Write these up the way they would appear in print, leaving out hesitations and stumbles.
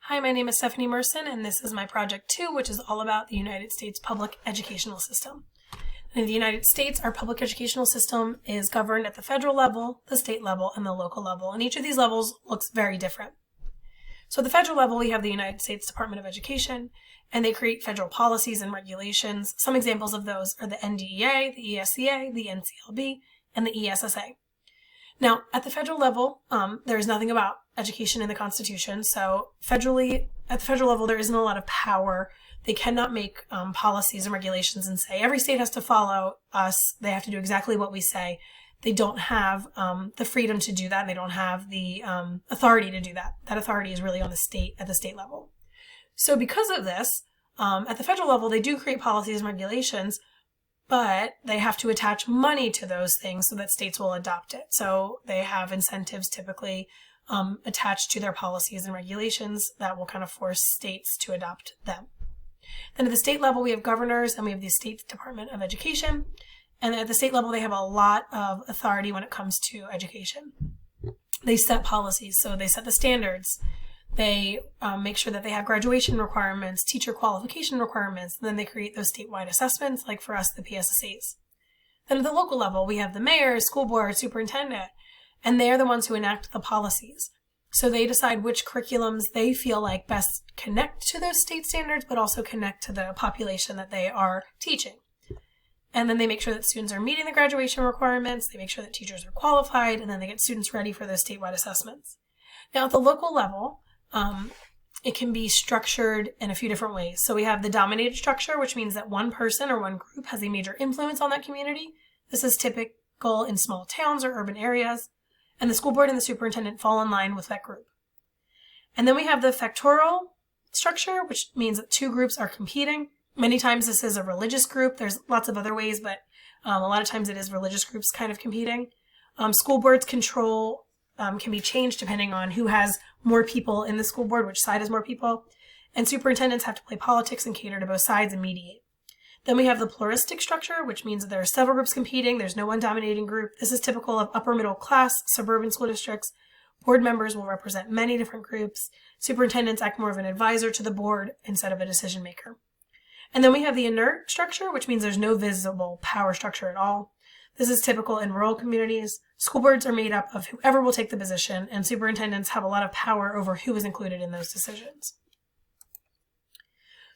Hi, my name is Stephanie Merson, and this is my Project 2, which is all about the United States public educational system. In the United States, our public educational system is governed at the federal level, the state level, and the local level, and each of these levels looks very different. So at the federal level, we have the United States Department of Education, and they create federal policies and regulations. Some examples of those are the NDEA, the ESEA, the NCLB, and the ESSA. Now, at the federal level, there is nothing about education in the Constitution. So at the federal level, there isn't a lot of power. They cannot make policies and regulations and say every state has to follow us. They have to do exactly what we say. They don't have the freedom to do that. And they don't have the authority to do that. That authority is really on the state at the state level. So because of this, at the federal level, they do create policies and regulations, but they have to attach money to those things so that states will adopt it. So they have incentives typically attached to their policies and regulations that will kind of force states to adopt them. Then at the state level, we have governors and we have the State Department of Education. And at the state level, they have a lot of authority when it comes to education. They set policies, so they set the standards. They make sure that they have graduation requirements, teacher qualification requirements, and then they create those statewide assessments, like for us, the PSSAs. Then at the local level, we have the mayor, school board, superintendent, and they're the ones who enact the policies. So they decide which curriculums they feel like best connect to those state standards, but also connect to the population that they are teaching. And then they make sure that students are meeting the graduation requirements, they make sure that teachers are qualified, and then they get students ready for those statewide assessments. Now at the local level, it can be structured in a few different ways. So we have the dominated structure, which means that one person or one group has a major influence on that community. This is typical in small towns or urban areas, and the school board and the superintendent fall in line with that group. And then we have the factorial structure, which means that two groups are competing. Many times this is a religious group. There's lots of other ways, but a lot of times it is religious groups kind of competing. School board's control can be changed depending on who has more people in the school board, which side has more people. And superintendents have to play politics and cater to both sides and mediate. Then we have the pluralistic structure, which means that there are several groups competing. There's no one dominating group. This is typical of upper middle class, suburban school districts. Board members will represent many different groups. Superintendents act more of an advisor to the board instead of a decision maker. And then we have the inert structure, which means there's no visible power structure at all. This is typical in rural communities. School boards are made up of whoever will take the position, and superintendents have a lot of power over who is included in those decisions.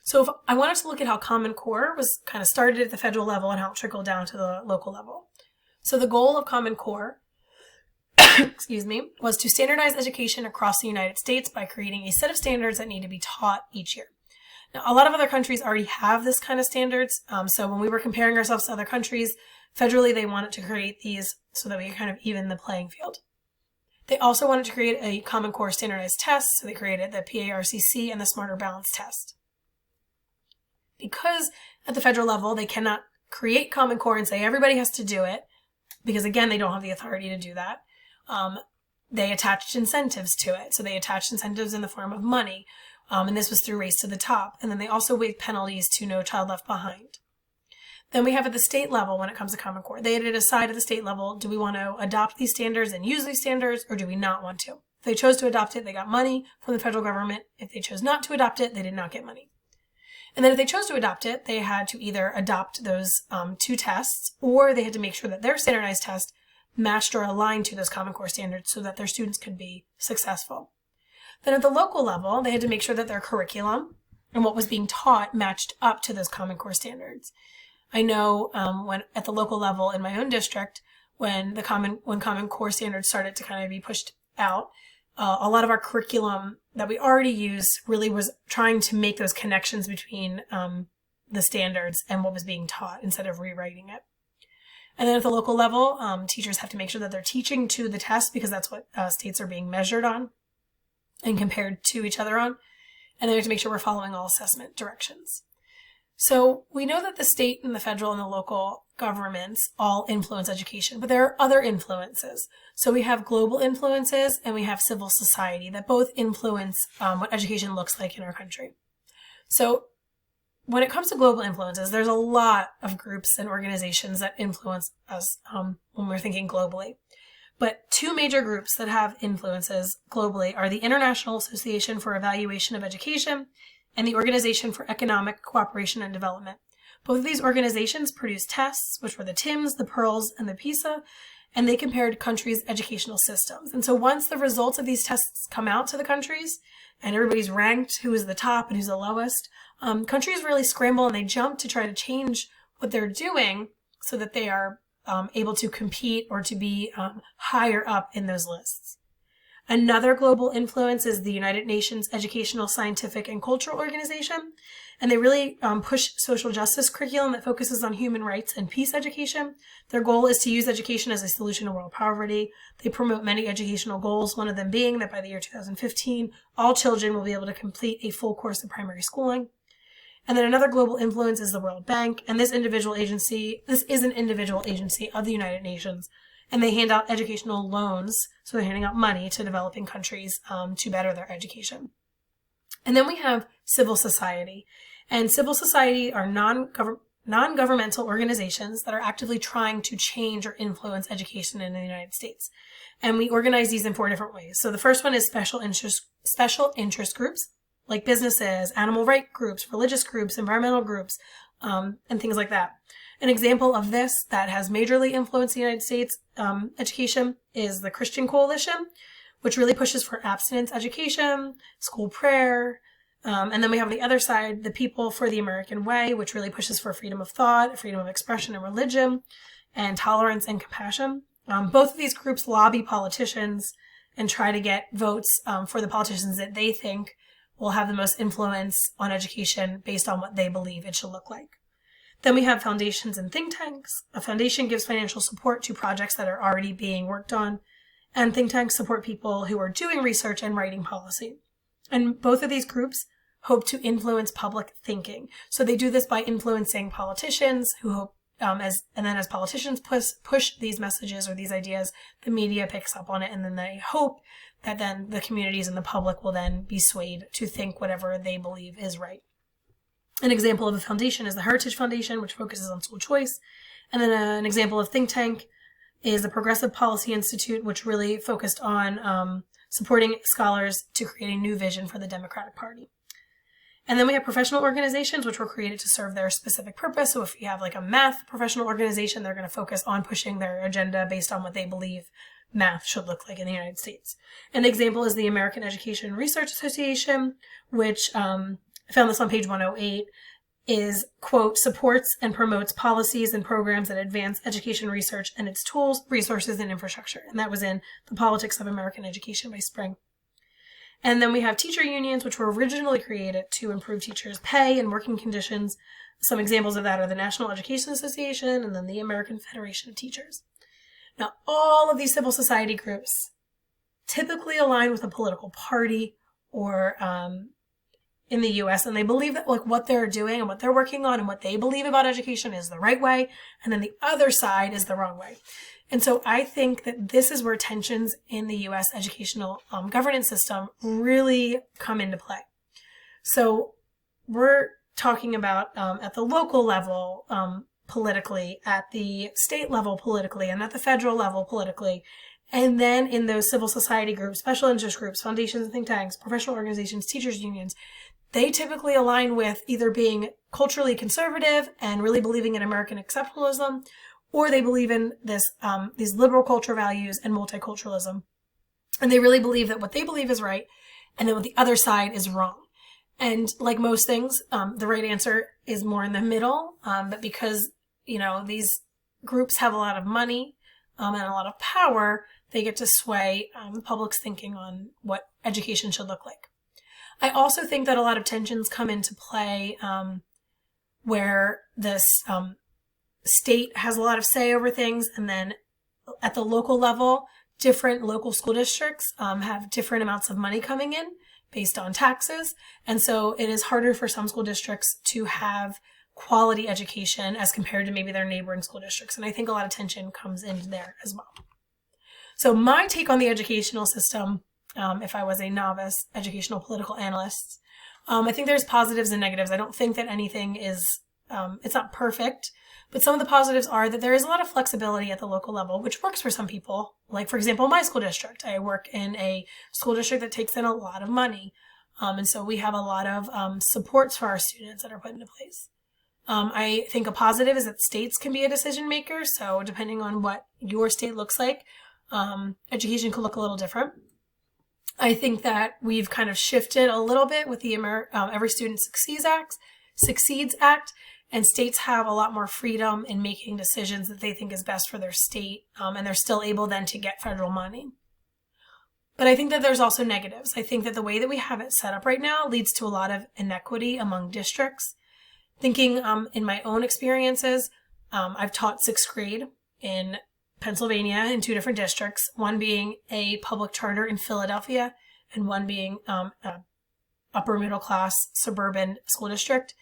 So if I wanted to look at how Common Core was kind of started at the federal level and how it trickled down to the local level. So the goal of Common Core was to standardize education across the United States by creating a set of standards that need to be taught each year. Now, a lot of other countries already have this kind of standards. So when we were comparing ourselves to other countries, federally, they wanted to create these so that we kind of even the playing field. They also wanted to create a Common Core standardized test, so they created the PARCC and the Smarter Balance test. Because at the federal level, they cannot create Common Core and say everybody has to do it, because again, they don't have the authority to do that. They attached incentives to it. So they attached incentives in the form of money. And this was through Race to the Top. And then they also waived penalties to No Child Left Behind. Then we have at the state level, when it comes to Common Core, they had to decide at the state level, do we want to adopt these standards and use these standards, or do we not want to? If they chose to adopt it, they got money from the federal government. If they chose not to adopt it, they did not get money. And then if they chose to adopt it, they had to either adopt those two tests, or they had to make sure that their standardized test matched or aligned to those Common Core standards so that their students could be successful. Then at the local level, they had to make sure that their curriculum and what was being taught matched up to those Common Core standards. I know when at the local level in my own district, when Common Core standards started to kind of be pushed out, a lot of our curriculum that we already use really was trying to make those connections between the standards and what was being taught instead of rewriting it. And then at the local level, teachers have to make sure that they're teaching to the test because that's what states are being measured on and compared to each other on. And then we have to make sure we're following all assessment directions. So we know that the state and the federal and the local governments all influence education, but there are other influences. So we have global influences and we have civil society that both influence what education looks like in our country. So when it comes to global influences, there's a lot of groups and organizations that influence us when we're thinking globally. But two major groups that have influences globally are the International Association for Evaluation of Education and the Organization for Economic Cooperation and Development. Both of these organizations produce tests, which were the TIMSS, the PEARLS, and the PISA, and they compared countries' educational systems. And so once the results of these tests come out to the countries, and everybody's ranked who is the top and who's the lowest, countries really scramble and they jump to try to change what they're doing so that they are able to compete or to be higher up in those lists. Another global influence is the United Nations Educational, Scientific, and Cultural Organization, and they really push social justice curriculum that focuses on human rights and peace education. Their goal is to use education as a solution to world poverty. They promote many educational goals, one of them being that by the year 2015, all children will be able to complete a full course of primary schooling. And then another global influence is the World Bank, and this is an individual agency of the United Nations, and they hand out educational loans, so they're handing out money to developing countries to better their education. And then we have civil society, and civil society are non-governmental organizations that are actively trying to change or influence education in the United States. And we organize these in 4 different ways. So the first one is special interest groups, like businesses, animal rights groups, religious groups, environmental groups, and things like that. An example of this that has majorly influenced the United States education is the Christian Coalition, which really pushes for abstinence education, school prayer, and then we have on the other side, the People for the American Way, which really pushes for freedom of thought, freedom of expression and religion, and tolerance and compassion. Both of these groups lobby politicians and try to get votes for the politicians that they think will have the most influence on education based on what they believe it should look like. Then we have foundations and think tanks. A foundation gives financial support to projects that are already being worked on, and think tanks support people who are doing research and writing policy. And both of these groups hope to influence public thinking. So they do this by influencing politicians who hope, as politicians push these messages or these ideas, the media picks up on it, and then they hope that then the communities and the public will then be swayed to think whatever they believe is right. An example of a foundation is the Heritage Foundation, which focuses on school choice. And then an example of think tank is the Progressive Policy Institute, which really focused on supporting scholars to create a new vision for the Democratic Party. And then we have professional organizations, which were created to serve their specific purpose. So if you have like a math professional organization, they're going to focus on pushing their agenda based on what they believe math should look like in the United States. An example is the American Education Research Association, which I found this on page 108, is, quote, supports and promotes policies and programs that advance education research and its tools, resources, and infrastructure. And that was in The Politics of American Education by Spring. And then we have teacher unions, which were originally created to improve teachers' pay and working conditions. Some examples of that are the National Education Association and then the American Federation of Teachers. Now, all of these civil society groups typically align with a political party or in the U.S., and they believe that like what they're doing and what they're working on and what they believe about education is the right way, and then the other side is the wrong way. And so I think that this is where tensions in the U.S. educational governance system really come into play. So we're talking about at the local level politically, at the state level politically, and at the federal level politically. And then in those civil society groups, special interest groups, foundations and think tanks, professional organizations, teachers unions, they typically align with either being culturally conservative and really believing in American exceptionalism, or they believe in this these liberal culture values and multiculturalism. And they really believe that what they believe is right, and then what the other side is wrong. And like most things, the right answer is more in the middle, but because, you know, these groups have a lot of money and a lot of power, they get to sway the public's thinking on what education should look like. I also think that a lot of tensions come into play where this state has a lot of say over things, and then at the local level, different local school districts have different amounts of money coming in based on taxes, and so it is harder for some school districts to have quality education as compared to maybe their neighboring school districts, and I think a lot of tension comes in there as well. So my take on the educational system, if I was a novice educational political analyst, I think there's positives and negatives. I don't think that anything is it's not perfect, but some of the positives are that there is a lot of flexibility at the local level, which works for some people. Like, for example, my school district. I work in a school district that takes in a lot of money. And so we have a lot of supports for our students that are put into place. I think a positive is that states can be a decision maker. So depending on what your state looks like, education could look a little different. I think that we've kind of shifted a little bit with the Every Student Succeeds Act, and states have a lot more freedom in making decisions that they think is best for their state, and they're still able then to get federal money. But I think that there's also negatives. I think that the way that we have it set up right now leads to a lot of inequity among districts. Thinking in my own experiences, I've taught 6th grade in Pennsylvania in 2 different districts, one being a public charter in Philadelphia and one being a upper middle class suburban school district.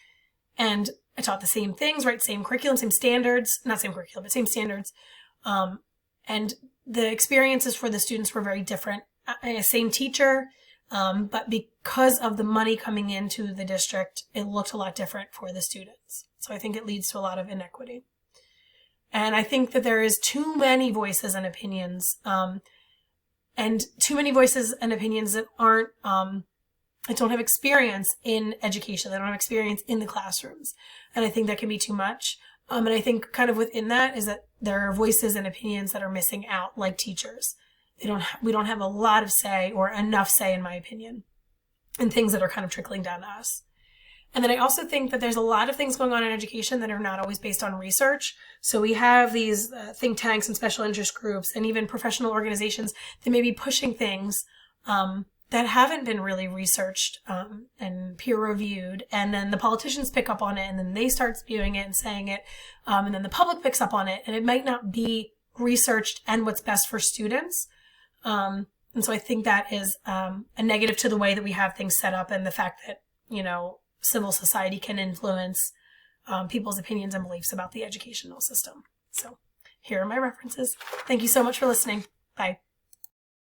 And I taught the same things, right? Same curriculum, same standards, not same curriculum, but same standards. And the experiences for the students were very different. Same teacher, but because of the money coming into the district, it looked a lot different for the students. So I think it leads to a lot of inequity. And I think that there is too many voices and opinions, and too many voices and opinions that that don't have experience in education. They don't have experience in the classrooms. And I think that can be too much. And I think kind of within that is that there are voices and opinions that are missing out, like teachers. We don't have a lot of say, or enough say, in my opinion, in things that are kind of trickling down to us. And then I also think that there's a lot of things going on in education that are not always based on research. So we have these think tanks and special interest groups and even professional organizations that may be pushing things that haven't been really researched and peer reviewed. And then the politicians pick up on it, and then they start spewing it and saying it. And then the public picks up on it, and it might not be researched and what's best for students. And so I think that is a negative to the way that we have things set up, and the fact that, civil society can influence people's opinions and beliefs about the educational system. So here are my references. Thank you so much for listening. Bye.